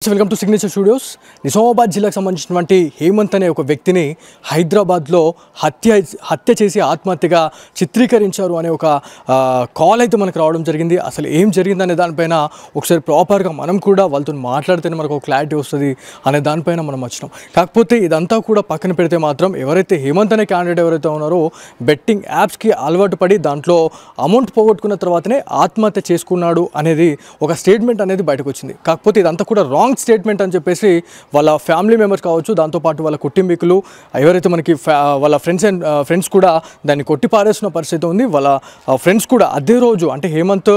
నమస్తే, welcome to signature studios. Nizamabad జిల్లాకు సంబంధించినటువంటి హేమంత్ అనే ఒక వ్యక్తిని హైదరాబాద్లో హత్య చేసి ఆత్మహత్యగా చిత్రీకరించారు అనే ఒక కాల్ అయితే మనకు రావడం జరిగింది. అసలు ఏం జరిగిందనే దానిపైన ఒకసారి ప్రాపర్గా మనం కూడా వాళ్ళతో మాట్లాడితేనే మనకు ఒక క్లారిటీ వస్తుంది అనే దానిపైన మనం వచ్చినాం. కాకపోతే ఇదంతా కూడా పక్కన పెడితే మాత్రం ఎవరైతే హేమంత్ అనే క్యాండిడేట్ ఎవరైతే ఉన్నారో బెట్టింగ్ యాప్స్కి అలవాటు పడి దాంట్లో అమౌంట్ పోగొట్టుకున్న తర్వాతనే ఆత్మహత్య చేసుకున్నాడు అనేది ఒక స్టేట్మెంట్ అనేది బయటకు వచ్చింది. కాకపోతే ఇదంతా కూడా రాంగ్ స్టేట్మెంట్ అని చెప్పేసి వాళ్ళ ఫ్యామిలీ మెంబర్స్ కావచ్చు, దాంతోపాటు వాళ్ళ కుటుంబీకులు ఎవరైతే మనకి వాళ్ళ ఫ్రెండ్స్ కూడా దాన్ని కొట్టి పారేస్తున్న పరిస్థితి ఉంది. వాళ్ళ ఫ్రెండ్స్ కూడా అదే రోజు అంటే హేమంత్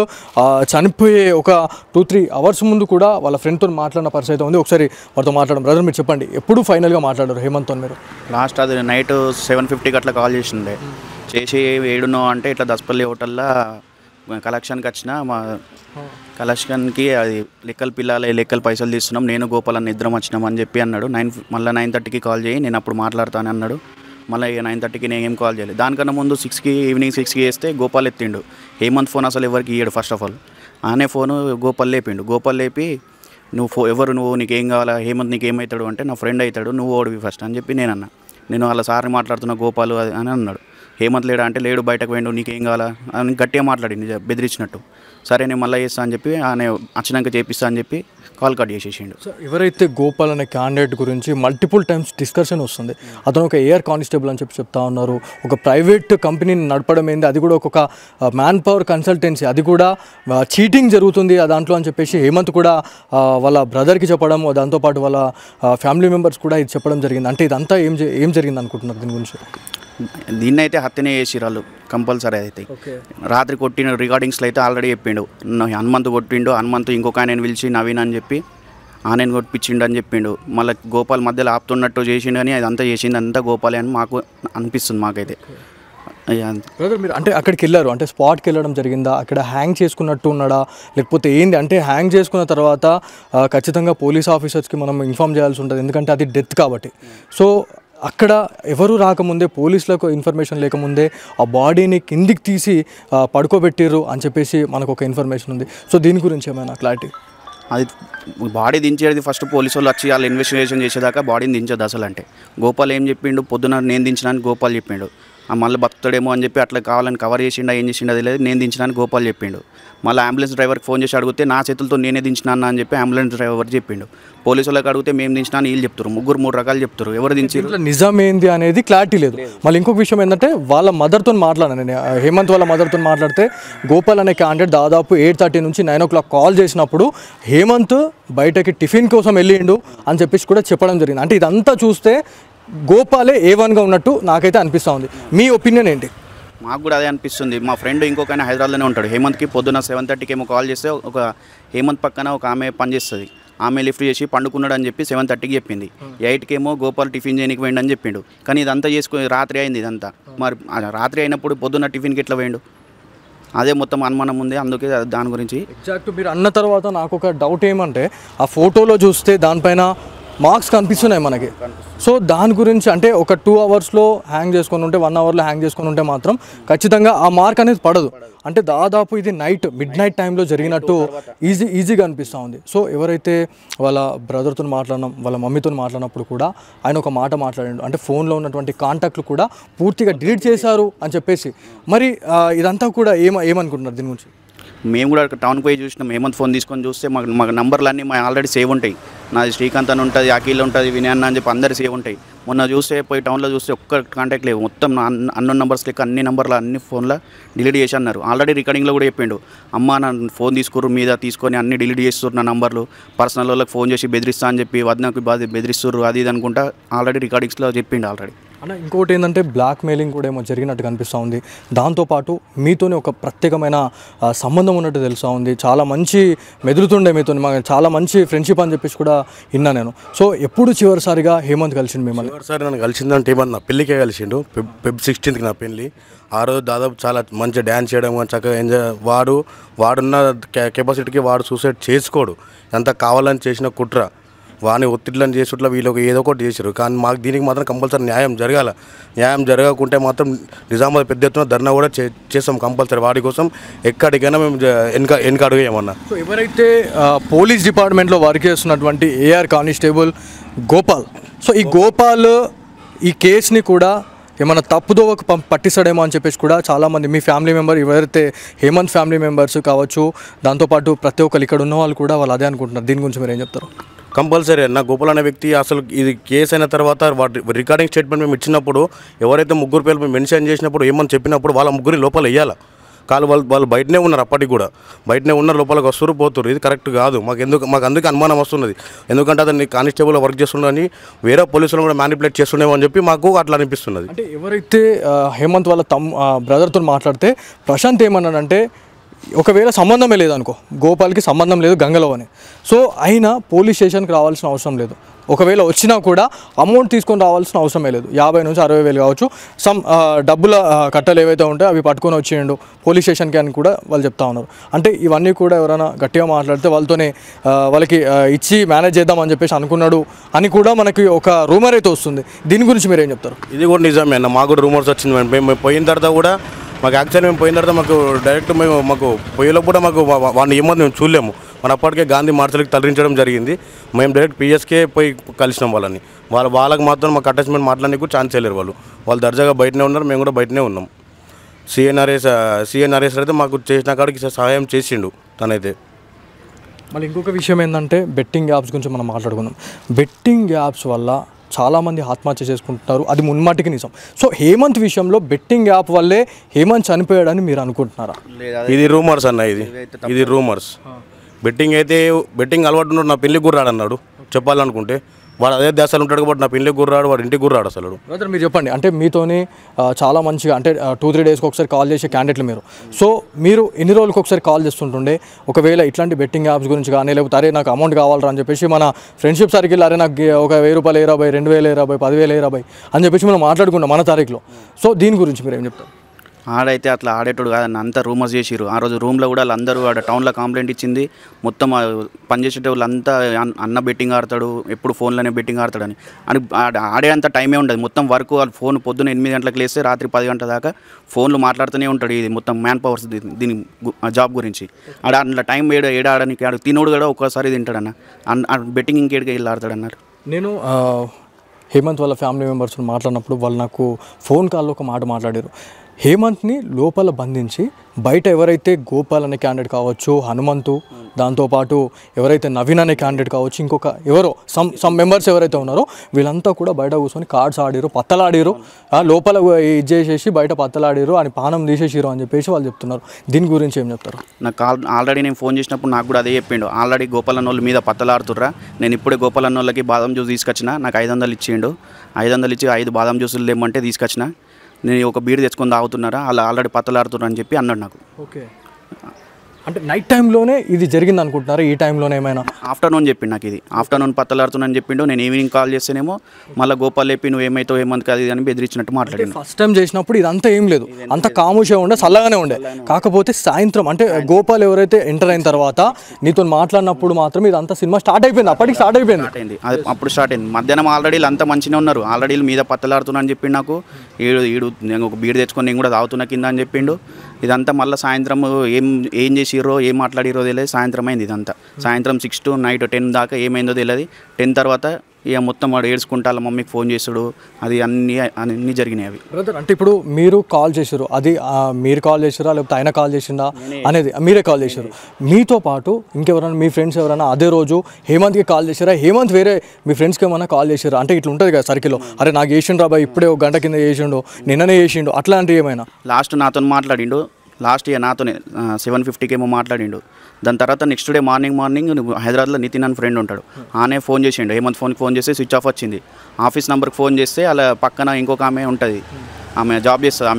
చనిపోయే ఒక 2-3 అవర్స్ ముందు కూడా వాళ్ళ ఫ్రెండ్తో మాట్లాడిన పరిస్థితి ఉంది. ఒకసారి వారితో మాట్లాడడం. బ్రదర్, మీరు చెప్పండి, ఎప్పుడు ఫైనల్గా మాట్లాడారు హేమంత్తో మీరు? లాస్ట్ అది నైట్ 7:50కి అట్లా కాల్ చేసిండే. చేసి ఏడునో అంటే ఇట్లా దసపల్లి హోటల్లో కలెక్షన్కి వచ్చిన మా కలెక్షన్కి అది లెక్కల పైసలు తీస్తున్నాం, నేను గోపాలన్న ఇద్దరం వచ్చినాం అని చెప్పి అన్నాడు. మళ్ళీ 9:30కి కాల్ చేయి, నేను అప్పుడు మాట్లాడతాను అన్నాడు. మళ్ళీ 9:30కి నేను ఏం కాల్ చేయలేదు. దానికన్నా ముందు ఈవినింగ్ 6కి చేస్తే గోపాల్ ఎత్తిండు. హేమంత్ ఫోన్ అసలు ఎవరికి ఇయ్యాడు. ఫస్ట్ ఆఫ్ ఆల్ ఆనే ఫోను గోపాల్ లేపిండు. గోపాల్ లేపి నువ్వు నీకేం కావాలా, హేమంత్ నీకేమవుతాడు అంటే నా ఫ్రెండ్ అవుతాడు, నువ్వు ఓడివి ఫస్ట్ అని చెప్పి నేను వాళ్ళ సార్ని మాట్లాడుతున్నా గోపాలు అని అన్నాడు. హేమంత్ లేడా అంటే లేడు, బయటకు పోయిండు, నీకేం కావాలా అని గట్టిగా మాట్లాడింది బెదిరించినట్టు. సరే నేను మళ్ళీ చేస్తా అని చెప్పి ఆయన వచ్చినాక చేపిస్తా అని చెప్పి కాల్ కట్ చేసేసిండు. సో ఎవరైతే గోపాల్ అనే క్యాండిడేట్ గురించి మల్టిపుల్ టైమ్స్ డిస్కషన్ వస్తుంది. అతను ఒక ఎయిర్ కానిస్టేబుల్ అని చెప్పి చెప్తా ఉన్నారు. ఒక ప్రైవేట్ కంపెనీని నడపడం ఏంది, అది కూడా ఒక మ్యాన్ పవర్ కన్సల్టెన్సీ, అది కూడా చీటింగ్ జరుగుతుంది దాంట్లో అని చెప్పేసి హేమంత్ కూడా వాళ్ళ బ్రదర్కి చెప్పడం, దాంతోపాటు వాళ్ళ ఫ్యామిలీ మెంబర్స్ కూడా ఇది చెప్పడం జరిగింది. అంటే ఇదంతా ఏం జరిగింది అనుకుంటున్నారు దీని గురించి? దీన్ని అయితే హత్యనే చేసిరు వాళ్ళు కంపల్సరీ. అయితే రాత్రి కొట్టిన రికార్డింగ్స్లో అయితే ఆల్రెడీ చెప్పిండు, హనుమంత్ కొట్టిండు, హనుమంత్ ఇంకొక ఆయన పిలిచి నవీన్ అని చెప్పి ఆయన కొట్టించిండు అని చెప్పిండు. మళ్ళీ గోపాల్ మధ్యలో ఆపుతున్నట్టు చేసిండు అని అదంతా చేసింది అంతా గోపాలే అని మాకు అనిపిస్తుంది. మాకైతే బ్రదర్, మీరు అంటే అక్కడికి వెళ్ళారు, అంటే స్పాట్కి వెళ్ళడం జరిగిందా, అక్కడ హ్యాంగ్ చేసుకున్నట్టు ఉన్నాడా, లేకపోతే ఏంది? అంటే హ్యాంగ్ చేసుకున్న తర్వాత ఖచ్చితంగా పోలీస్ ఆఫీసర్స్కి మనం ఇన్ఫామ్ చేయాల్సి ఉంటుంది, ఎందుకంటే అది డెత్ కాబట్టి. సో అక్కడ ఎవరు రాకముందే, పోలీసులకు ఇన్ఫర్మేషన్ లేకముందే ఆ బాడీని కిందికి తీసి పడుకోబెట్టిర్రు అని చెప్పేసి మనకు ఒక ఇన్ఫర్మేషన్ ఉంది. సో దీని గురించి ఏమైనా క్లారిటీ? అది బాడీ దించేది ఫస్ట్ పోలీసు వాళ్ళు వచ్చి వాళ్ళు ఇన్వెస్టిగేషన్ చేసేదాకా బాడీని దించదు అసలు. అంటే గోపాల్ ఏం చెప్పిండు, పొద్దున నేను దించడానికి గోపాల్ చెప్పిండు. మళ్ళీ బతుకుతాడేమో అని చెప్పి అట్లా కావాలని కవర్ చేసిండా ఏం చేసిండు అది లేదు, నేను దించడానికి గోపాల్ చెప్పిండు. మళ్ళీ అంబులెన్స్ డ్రైవర్కి ఫోన్ చేసి అడిగితే నా చేతులతో నేనే దించినా అని చెప్పి అంబులెన్స్ డ్రైవర్ చెప్పిండు. పోలీసు వాళ్ళకి అడిగితే మేము దించినా అని వీళ్ళు చెప్తారు. ముగ్గురు 3 రకాలు చెప్తారు. ఎవరు దించి నిజం ఏంది అనేది క్లారిటీ లేదు. మళ్ళీ ఇంకొక విషయం ఏంటంటే వాళ్ళ మదర్తో మాట్లాడాను నేను, హేమంత్ వాళ్ళ మదర్తో మాట్లాడితే గోపాల్ అనే క్యాండిడేట్ దాదాపు 8:30 నుంచి 9 o'clock కాల్ చేసినప్పుడు హేమంత్ బయటకి టిఫిన్ కోసం వెళ్ళిండు అని చెప్పేసి కూడా చెప్పడం జరిగింది. అంటే ఇదంతా చూస్తే గోపాలే A1గా ఉన్నట్టు నాకైతే అనిపిస్తూ ఉంది. మీ ఒపీనియన్ ఏంటి? మాకు కూడా అదే అనిపిస్తుంది. మా ఫ్రెండ్ ఇంకొక ఆయన హైదరాబాద్లోనే ఉంటాడు. హేమంత్కి పొద్దున్న 7:30కి ఏమో కాల్ చేస్తే ఒక హేమంత్ పక్కన ఒక ఆమె పనిచేస్తుంది, ఆమె లిఫ్ట్ చేసి పండుకున్నాడు అని చెప్పి 7:30కి చెప్పింది. 8కి ఏమో గోపాల్ టిఫిన్ చేయడానికి పోయిండు అని చెప్పిండు. కానీ ఇదంతా చేసుకుని రాత్రి అయింది. ఇదంతా మరి రాత్రి అయినప్పుడు పొద్దున్న టిఫిన్కి ఎట్లా పోయిండు? అదే మొత్తం అనుమానం ఉంది. అందుకే దాని గురించి ఎగ్జాక్ట్ మీరు అన్న తర్వాత నాకు ఒక డౌట్ ఏమంటే, ఆ ఫోటోలో చూస్తే దానిపైన మార్క్స్ కనిపిస్తున్నాయి మనకి. సో దాని గురించి అంటే ఒక 2 అవర్స్లో హ్యాంగ్ చేసుకొని ఉంటే, 1 అవర్లో హ్యాంగ్ చేసుకొని ఉంటే మాత్రం ఖచ్చితంగా ఆ మార్క్ అనేది పడదు. అంటే దాదాపు ఇది మిడ్ నైట్ టైంలో జరిగినట్టు ఈజీగా అనిపిస్తూ ఉంది. సో ఎవరైతే వాళ్ళ బ్రదర్తో మాట్లాడినాం, వాళ్ళ మమ్మీతో మాట్లాడినప్పుడు కూడా ఆయన ఒక మాట మాట్లాడాడు, అంటే ఫోన్లో ఉన్నటువంటి కాంటాక్ట్లు కూడా పూర్తిగా డిలీట్ చేశారు అని చెప్పేసి. మరి ఇదంతా కూడా ఏమనుకుంటున్నారు దీని గురించి? మేము కూడా టౌన్కి పోయి చూసినాం. హేమంత్ ఫోన్ తీసుకొని చూస్తే మాకు నంబర్లు అన్నీ ఆల్రెడీ సేవ్ ఉంటాయి. నాది శ్రీకాంత్ అని ఉంటుంది, అఖిల్ ఉంటుంది, వినయ్ అన్న అని చెప్పి అందరు సేవ్ ఉంటాయి. మొన్న చూస్తే పోయి టౌన్లో చూస్తే ఒక్క కాంటాక్ట్ లేవు. మొత్తం అన్నోన్ నంబర్స్ లెక్క అన్ని నంబర్లు అన్ని ఫోన్లో డిలీట్ చేసి అన్నారు. ఆల్రెడీ రికార్డింగ్లో కూడా చెప్పిండు, అమ్మ నా ఫోన్ తీసుకొని అన్ని డిలీట్ చేస్తున్నారు నా నంబర్లు, పర్సనల్ వాళ్ళకి ఫోన్ చేసి బెదిరిస్తా అని చెప్పి వదనకు బెదిరిస్తున్నారు అది ఇది అనుకుంటా ఆల్రెడీ రికార్డింగ్స్లో చెప్పిండు ఆల్రెడీ. అన్న ఇంకోటి ఏంటంటే బ్లాక్ మెయిలింగ్ కూడా ఏమో జరిగినట్టు కనిపిస్తూ ఉంది. దాంతోపాటు మీతోనే ఒక ప్రత్యేకమైన సంబంధం ఉన్నట్టు తెలుస్తూ ఉంది. చాలా మంచి మెదులుతుండే మీతో, చాలా మంచి ఫ్రెండ్షిప్ అని చెప్పేసి కూడా విన్నా నేను. సో ఎప్పుడు చివరిసారిగా హేమంత్ కలిసిండు మిమ్మల్ని? చివరిసారి నన్ను కలిసిందంటే హేమంత్ నా పెళ్ళికే కలిసిండు. Feb 16కి నా పెళ్ళి. ఆ రోజు దాదాపు చాలా మంచిగా డ్యాన్స్ చేయడం కానీ చక్కగా ఎంజాయ్. వాడున్న కెపాసిటీకి వాడు సూసైడ్ చేసుకోడు, అంతా కావాలని చేసిన కుట్ర. వాని ఒత్తిడిలను చేసుట్లా వీళ్ళకి ఏదో ఒకటి చేశారు. కానీ మాకు దీనికి మాత్రం కంపల్సరీ న్యాయం జరగాల. న్యాయం జరగకుంటే మాత్రం నిజామాబాద్ పెద్ద ఎత్తున ధర్నా కూడా చేస్తాం కంపల్సరీ. వాటి కోసం ఎక్కడికైనా మేము వెనక అడుగేయమన్నా. సో ఎవరైతే పోలీస్ డిపార్ట్మెంట్లో వర్క్ చేస్తున్నటువంటి ఏఆర్ కానిస్టేబుల్ గోపాల్, సో ఈ గోపాల్ ఈ కేసుని కూడా ఏమైనా తప్పుదోవకు పట్టిస్తాడేమో అని చెప్పేసి కూడా చాలామంది మీ ఫ్యామిలీ మెంబర్ ఎవరైతే హేమంత్ ఫ్యామిలీ మెంబర్స్ కావచ్చు, దాంతోపాటు ప్రతి ఒక్కరు ఇక్కడ ఉన్న వాళ్ళు కూడా వాళ్ళు అదే అనుకుంటున్నారు. దీని గురించి మీరు ఏం చెప్తారు? కంపల్సరీ నా గోపాల్ అనే వ్యక్తి అసలు ఇది కేసు అయిన తర్వాత వాటి రికార్డింగ్ స్టేట్మెంట్ మేము ఇచ్చినప్పుడు ఎవరైతే ముగ్గురు పేర్లు మేము మెన్షన్ చేసినప్పుడు ఏమని చెప్పినప్పుడు వాళ్ళ ముగ్గురి లోపల వేయాలి. వాళ్ళు బయటనే ఉన్నారు, అప్పటికి కూడా బయటనే ఉన్నారు, లోపలికి వస్తారు పోతున్నారు. ఇది కరెక్ట్ కాదు. మాకు అందుకే అనుమానం వస్తున్నది. ఎందుకంటే అతన్ని కానిస్టేబుల్ వర్క్ చేస్తుండని వేరే పోలీసులు కూడా మ్యానిపులేట్ చేస్తుండేమో అని చెప్పి మాకు అట్లా అనిపిస్తున్నది. అంటే ఎవరైతే హేమంత్ వాళ్ళ బ్రదర్తో మాట్లాడితే ప్రశాంత్ ఏమన్నాడంటే ఒకవేళ సంబంధమే లేదనుకో, గోపాల్కి సంబంధం లేదు గంగలో అని, సో అయినా పోలీస్ స్టేషన్కి రావాల్సిన అవసరం లేదు. ఒకవేళ వచ్చినా కూడా అమౌంట్ తీసుకొని రావాల్సిన అవసరమే లేదు. 50,000 నుంచి 60,000 కావచ్చు, డబ్బుల కట్టలు ఏవైతే ఉంటాయో అవి పట్టుకొని వచ్చేయండు పోలీస్ స్టేషన్కి అని కూడా వాళ్ళు చెప్తా ఉన్నారు. అంటే ఇవన్నీ కూడా ఎవరైనా గట్టిగా మాట్లాడితే వాళ్ళతోనే వాళ్ళకి ఇచ్చి మేనేజ్ చేద్దామని చెప్పేసి అనుకున్నాడు అని కూడా మనకి ఒక రూమర్ అయితే వస్తుంది. దీని గురించి మీరు ఏం చెప్తారు? ఇది కూడా నిజమే అన్న. మాకు కూడా రూమర్స్ వచ్చింది. మేము పోయిన తర్వాత కూడా మాకు యాక్చువల్లీ మేము పోయిన తర్వాత మాకు డైరెక్ట్ మాకు పోయేలో కూడా మాకు వాడిని ఏమో మేము చూడలేము. మన అప్పటికే గాంధీ మార్చలకి తరలించడం జరిగింది. మేము డైరెక్ట్ పిఎస్కే పోయి కలిసినాం వాళ్ళని. వాళ్ళకి మాత్రం మాకు అటాచ్మెంట్ మాట్లాడడానికి కూడా ఛాన్స్ చేయలేరు. వాళ్ళు దర్జాగా బయటనే ఉన్నారు, మేము కూడా బయటనే ఉన్నాం. సిఎన్ఆర్ఎస్ అయితే మాకు చేసిన కాడికి సహాయం చేసిండు తనైతే. మళ్ళీ ఇంకొక విషయం ఏంటంటే బెట్టింగ్ యాప్స్ గురించి మనం మాట్లాడుకుందాం. బెట్టింగ్ యాప్స్ వల్ల చాలామంది ఆత్మహత్య చేసుకుంటున్నారు, అది మున్మాటికి నిజం. సో హేమంత్ విషయంలో బెట్టింగ్ యాప్ వల్లే హేమంత్ చనిపోయాడని మీరు అనుకుంటున్నారా? ఇది రూమర్స్ అన్న. ఇది రూమర్స్. బెట్టింగ్ అలవాటు ఉన్నాడు. నా పెళ్లికి గుర్రాడు అన్నాడు చెప్పాలనుకుంటే. వాడు అదే దేశాలు ఉంటాడు కాబట్టి నా పెళ్లికి గుర్రాడు, వాడు ఇంటికి గుర్రాడు అసలు. బ్రదర్ మీరు చెప్పండి, అంటే మీతోని చాలా మంచిగా అంటే 2-3 డేస్కి ఒకసారి కాల్ చేసే క్యాండిడేట్లు మీరు. సో మీరు ఎన్ని రోజులకు ఒకసారి కాల్ చేస్తుంటుండే? ఒకవేళ ఇట్లాంటి బెట్టింగ్ యాప్స్ గురించి కానీ, లేకపోతే అరే నాకు అమౌంట్ కావాలరా అని చెప్పేసి మన ఫ్రెండ్షిప్ సర్కిల్, అరే నాకు ఒక 1,000 రూపాయలు ఏరా బాయ్, 2,000 ఏరా బాయ్, 10,000 ఏరా బాయ్ అని చెప్పేసి మనం మాట్లాడుకున్నాం మన తారీఖులో. సో దీని గురించి మీరు ఏం చెప్తారు? ఆడైతే అట్లా ఆడేటోడు కాదన్న, అంతా రూమర్స్ చేసిరు. ఆ రోజు రూమ్లో కూడా వాళ్ళందరూ ఆడ టౌన్లో కంప్లైంట్ ఇచ్చింది. మొత్తం పనిచేసేటోళ్ళు అంతా అన్న బెట్టింగ్ ఆడతాడు, ఎప్పుడు ఫోన్లోనే బెట్టింగ్ ఆడతాడని అని ఆడే అంత టైమే ఉండదు. మొత్తం వర్క్ వాళ్ళ ఫోన్ పొద్దున్న 8 గంటలకు లేస్తే రాత్రి 10 గంటల దాకా ఫోన్లు మాట్లాడుతూనే ఉంటాడు. ఇది మొత్తం మ్యాన్ పవర్స్ దీని జాబ్ గురించి. ఆడ అట్లా టైం ఏడాడడానికి ఆడ తినోడు కూడా ఒక్కోసారి తింటాడన్న. బెట్టింగ్ ఇంకేడికి వెళ్ళి ఆడతాడన్నారు. నేను హేమంత్ వాళ్ళ ఫ్యామిలీ మెంబర్స్ మాట్లాడినప్పుడు వాళ్ళు నాకు ఫోన్ కాల్లో ఒక మాట మాట్లాడారు. హేమంత్ని లోపల బంధించి బయట ఎవరైతే గోపాల్ అనే క్యాండిడేట్ కావచ్చు, హనుమంతు, దాంతోపాటు ఎవరైతే నవీన్ అనే క్యాండిడేట్ కావచ్చు, ఇంకొక ఎవరో సమ్ మెంబర్స్ ఎవరైతే ఉన్నారో వీళ్ళంతా కూడా బయట కూర్చొని కార్డ్స్ ఆడిరు, పత్తలాడిరు, లోపల ఇది చేసేసి బయట పత్తలాడిరు అని పానం తీసేసిరు అని చెప్పేసి వాళ్ళు చెప్తున్నారు. దీని గురించి ఏం చెప్తారు? నాకు ఆల్రెడీ నేను ఫోన్ చేసినప్పుడు నాకు కూడా అదే చెప్పిండు. ఆల్రెడీ గోపాల్ అన్నోళ్ళ మీద పత్తలాడుతుర్రా, నేను ఇప్పుడే గోపాల్ అన్నోళ్ళకి బాదం జ్యూస్ తీసుకొచ్చిన, నాకు 500 ఇచ్చిండు. 500 ఇచ్చి 5 బాదం జ్యూసులు లేమంటే తీసుకొచ్చిన, నేను ఒక బీర్ తెచ్చుకొని తాగుతున్నారా, అలా ఆల్రెడీ పత్తలాడుతున్నా అని చెప్పి అన్నాడు నాకు. ఓకే, అంటే నైట్ టైంలోనే ఇది జరిగింది అనుకుంటున్నారా? ఈ టైంలోనే ఏమైనా? ఆఫ్టర్నూన్ చెప్పిండు నాకు, ఇది ఆఫ్టర్నూన్ పత్తలాడుతున్నాను చెప్పిండు. నేను ఈవినింగ్ కాల్ చేస్తేనేమో మళ్ళీ గోపాల్ లేపి నువ్వు ఏమైతే ఏమంది కాదు అని బెదిరించినట్టు మాట్లాడింది. ఫస్ట్ టైం చేసినప్పుడు ఇదంతా ఏం లేదు, అంత కాముషే ఉండే, చల్లగానే ఉండే. కాకపోతే సాయంత్రం అంటే గోపాల్ ఎవరైతే ఎంటర్ అయిన తర్వాత నీతో మాట్లాడినప్పుడు మాత్రం ఇదంతా సినిమా స్టార్ట్ అయిపోయింది. అప్పటికి స్టార్ట్ అయిపోయింది. అది అప్పుడు స్టార్ట్ అయింది. మధ్యాహ్నం ఆల్రెడీ వీళ్ళు అంతా మంచిగా ఉన్నారు. ఆల్రెడీ వీళ్ళు మీద పత్తలాడుతున్నా అని చెప్పిండు నాకు. ఈడు నేను ఒక బీర్ తెచ్చుకొని నేను కూడా తాగుతున్నా కింద అని చెప్పిండు. ఇదంతా మళ్ళీ సాయంత్రం ఏం చేసిర్రో ఏం మాట్లాడిరో తెలియదు. సాయంత్రం అయింది ఇదంతా. సాయంత్రం 6 to నైట్ 10 దాకా ఏమైందో తెలియదు. 10 తర్వాత ఇక మొత్తం వాడు ఏడ్చుకుంటా వాళ్ళ మమ్మీకి ఫోన్ చేసాడు. అది అన్నీ జరిగినాయి అవి. బ్రదర్ అంటే ఇప్పుడు మీరు కాల్ చేశారు, అది మీరు కాల్ చేసారా లేకపోతే ఆయన కాల్ చేసిందా అనేది మీరే కాల్ చేశారు. మీతో పాటు ఇంకెవరైనా మీ ఫ్రెండ్స్ ఎవరైనా అదే రోజు హేమంత్కి కాల్ చేశారా? హేమంత్ వేరే మీ ఫ్రెండ్స్కి ఏమైనా కాల్ చేశారా? అంటే ఇట్లా ఉంటుంది కదా సర్కిల్లో, అరే నాకు చేసిండు రాబాయ్, ఇప్పుడే 1 గంట కింద చేసిండు, నిన్ననే చేసిండు, అట్లాంటివి ఏమైనా? లాస్ట్ నాతో మాట్లాడిండు. లాస్ట్ ఇయర్ నాతోనే 750కి ఏమో మాట్లాడిండు. దాని తర్వాత నెక్స్ట్ డే మార్నింగ్ హైదరాబాద్లో నితిన్ అని ఫ్రెండ్ ఉంటాడు, ఆనే ఫోన్ చేసిండు. హేమంత్ ఫోన్కి ఫోన్ చేస్తే స్విచ్ ఆఫ్ వచ్చింది. ఆఫీస్ నెంబర్కి ఫోన్ చేస్తే అలా పక్కన ఇంకొక ఆమె ఉంటుంది, ఆమె జాబ్ చేస్తుంది.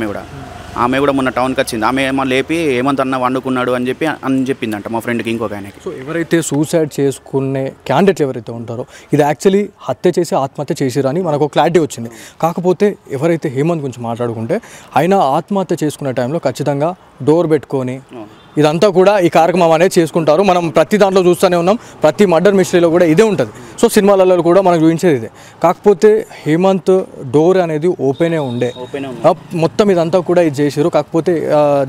ఆమె కూడా మొన్న టౌన్కి వచ్చింది. ఆమె ఏమో లేపి హేమంత్ అన్న వండుకున్నాడు అని చెప్పిందంట మా ఫ్రెండ్కి ఇంకొక ఆయనకి. సో ఎవరైతే సూసైడ్ చేసుకునే క్యాండిడేట్లు ఎవరైతే ఉంటారో ఇది యాక్చువల్లీ హత్య చేసి ఆత్మహత్య చేసిరని మనకు క్లారిటీ వచ్చింది. కాకపోతే ఎవరైతే హేమంత్ గురించి మాట్లాడుకుంటే ఆయన ఆత్మహత్య చేసుకునే టైంలో ఖచ్చితంగా డోర్ పెట్టుకొని ఇదంతా కూడా ఈ కార్యక్రమం అనేది చేసుకుంటారు. మనం ప్రతి దాంట్లో చూస్తూనే ఉన్నాం, ప్రతి మర్డర్ మిస్టరీలో కూడా ఇదే ఉంటుంది. సో సినిమాలలో కూడా మనకు చూపించేది ఇదే. కాకపోతే హేమంత్ డోర్ అనేది ఓపెనే ఉండే, మొత్తం ఇదంతా కూడా ఇది చేసారు. కాకపోతే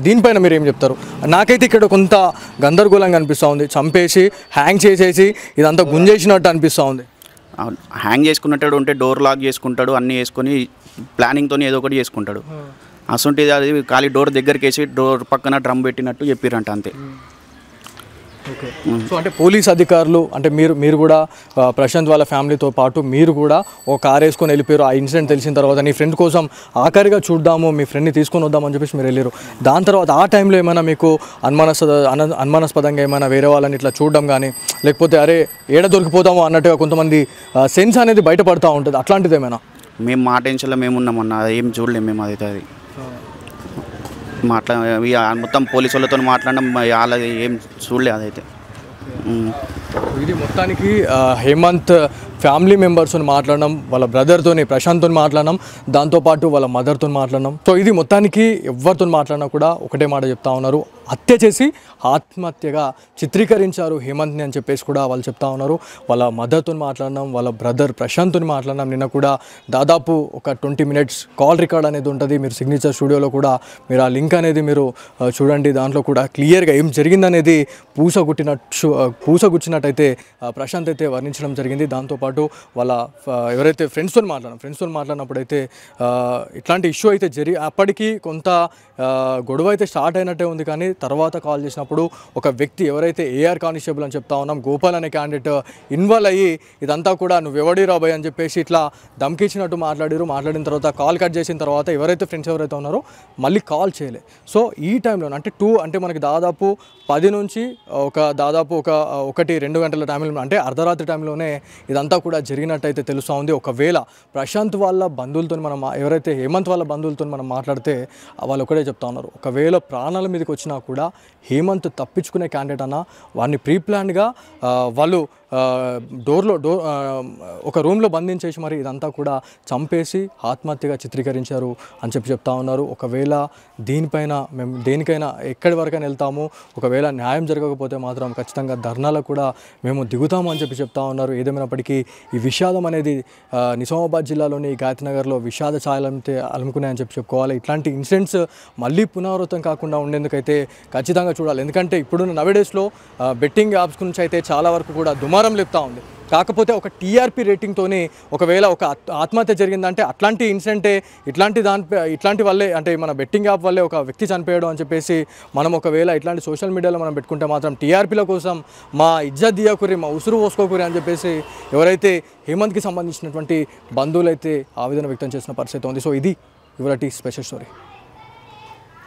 దీనిపైన మీరు ఏం చెప్తారు? నాకైతే ఇక్కడ కొంత గందరగోళంగా అనిపిస్తూ ఉంది. చంపేసి హ్యాంగ్ చేసేసి ఇదంతా గుంజేసినట్టు అనిపిస్తూ ఉంది. హ్యాంగ్ చేసుకున్నట్టు ఉంటే డోర్ లాక్ చేసుకుంటాడు, అన్నీ వేసుకొని ప్లానింగ్తో ఏదో ఒకటి చేసుకుంటాడు. అసంటిది అది ఖాళీ డోర్ దగ్గరికి వేసి డోర్ పక్కన డ్రమ్ పెట్టినట్టు చెప్పిరంట అంతే. ఓకే. సో అంటే పోలీస్ అధికారులు అంటే మీరు కూడా ప్రశాంత్ వాళ్ళ ఫ్యామిలీతో పాటు మీరు కూడా ఒక కార్ వేసుకొని వెళ్ళిపోయారు. ఆ ఇన్సిడెంట్ తెలిసిన తర్వాత నీ ఫ్రెండ్ కోసం ఆఖరిగా చూద్దాము, మీ ఫ్రెండ్ని తీసుకొని వద్దామని చెప్పేసి మీరు వెళ్ళారు. దాని తర్వాత ఆ టైంలో ఏమైనా మీకు అనుమానాస్పదంగా ఏమైనా వేరే వాళ్ళని ఇట్లా చూడడం కానీ, లేకపోతే అరే ఏడ దొరికిపోతామో అన్నట్టుగా కొంతమంది సెన్స్ అనేది బయటపడుతూ ఉంటుంది, అట్లాంటిది ఏమైనా? మేము మా టెన్షన్లో మేము ఉన్నామన్న, ఏం చూడలేము మేము. అదైతే అది మొత్తం పోలీసు వాళ్ళతో మాట్లాడడం వాళ్ళది ఏం చూడలే అదైతే. ఇది మొత్తానికి హేమంత్ ఫ్యామిలీ మెంబర్స్తో మాట్లాడడం, వాళ్ళ బ్రదర్తోని ప్రశాంత్తో మాట్లాడడం, దాంతోపాటు వాళ్ళ మదర్తో మాట్లాడడం. సో ఇది మొత్తానికి ఎవరితో మాట్లాడినా కూడా ఒకటే మాట చెప్తా ఉన్నారు, హత్య చేసి ఆత్మహత్యగా చిత్రీకరించారు హేమంత్ని అని చెప్పేసి కూడా వాళ్ళు చెప్తా ఉన్నారు. వాళ్ళ మదర్తో మాట్లాడడం, వాళ్ళ బ్రదర్ ప్రశాంత్తో మాట్లాడడం. నిన్న కూడా దాదాపు ఒక 20 minutes కాల్ రికార్డ్ అనేది ఉంటుంది. మీరు సిగ్నేచర్ స్టూడియోలో కూడా మీరు ఆ లింక్ అనేది మీరు చూడండి. దాంట్లో కూడా క్లియర్గా ఏం జరిగిందనేది పూసగుచ్చినట్టయితే ప్రశాంత్ అయితే వర్ణించడం జరిగింది. దాంతోపాటు వాళ్ళ ఎవరైతే ఫ్రెండ్స్తో మాట్లాడినప్పుడైతే ఇట్లాంటి ఇష్యూ అయితే అప్పటికి కొంత గొడవ అయితే స్టార్ట్ అయినట్టే ఉంది. కానీ తర్వాత కాల్ చేసినప్పుడు ఒక వ్యక్తి ఎవరైతే ఏఆర్ కానిస్టేబుల్ అని చెప్తా ఉన్నాం, గోపాల్ అనే క్యాండిడేట్ ఇన్వాల్వ్ అయ్యి ఇదంతా కూడా నువ్వు ఎవడి రాబోయ్ అని చెప్పేసి ఇట్లా ధమ్కిచ్చినట్టు మాట్లాడిన తర్వాత కాల్ కట్ చేసిన తర్వాత ఎవరైతే ఫ్రెండ్స్ ఎవరైతే ఉన్నారో మళ్ళీ కాల్ చేయలే. సో ఈ టైంలో అంటే మనకి దాదాపు 10 నుంచి దాదాపు 1-2 గంటల టైంలో అంటే అర్ధరాత్రి టైంలోనే ఇదంతా కూడా జరిగినట్టయితే తెలుస్తూ ఉంది. ఒకవేళ ప్రశాంత్ వాళ్ళ బంధువులతో ఎవరైతే హేమంత్ వాళ్ళ బంధువులతో మనం మాట్లాడితే వాళ్ళు ఒకటే చెప్తా ఉన్నారు, ఒకవేళ ప్రాణాల మీదకి వచ్చినా కూడా హేమంత్ తప్పించుకునే క్యాండిడేట్ అన్న వాడిని ప్రీప్లాన్డ్గా వాళ్ళు ఒక రూమ్లో బంధించేసి మరి ఇదంతా కూడా చంపేసి ఆత్మహత్యగా చిత్రీకరించారు అని చెప్తా ఉన్నారు. ఒకవేళ దీనిపైన మేము దేనికైనా ఎక్కడి వరకైనా వెళ్తాము, ఒకవేళ న్యాయం జరగకపోతే మాత్రం ఖచ్చితంగా ధర్నాలకు కూడా మేము దిగుతాము అని చెప్తా ఉన్నారు. ఏదేమైనప్పటికీ ఈ విషాదం అనేది నిజామాబాద్ జిల్లాలోని గాయత్నగర్లో విషాద ఛాయలంతే అలుముకున్నాయని చెప్పుకోవాలి. ఇట్లాంటి ఇన్సిడెంట్స్ మళ్ళీ పునరావృతం కాకుండా ఉండేందుకైతే ఖచ్చితంగా చూడాలి. ఎందుకంటే ఇప్పుడున్న నవేడేస్లో బెట్టింగ్ యాప్స్ గురించి అయితే చాలా వరకు కూడా దుమారం లేపుతా ఉంది. కాకపోతే ఒక టీఆర్పీ రేటింగ్తోనే ఒకవేళ ఒక ఆత్మహత్య జరిగిందంటే అట్లాంటి ఇన్సిడెంటే ఇట్లాంటి వల్లే అంటే మన బెట్టింగ్ యాప్ వల్లే ఒక వ్యక్తి చనిపోయాడు అని చెప్పేసి మనం ఒకవేళ ఇట్లాంటి సోషల్ మీడియాలో మనం పెట్టుకుంటే మాత్రం టీఆర్పీల కోసం మా ఇజ్జత్ దియకురి, మా ఉసురు పోసుకోకురి అని చెప్పేసి ఎవరైతే హేమంత్కి సంబంధించినటువంటి బంధువులు అయితే ఆవేదన వ్యక్తం చేసిన పరిస్థితి ఉంది. సో ఇది ఇవాల్టి స్పెషల్ స్టోరీ.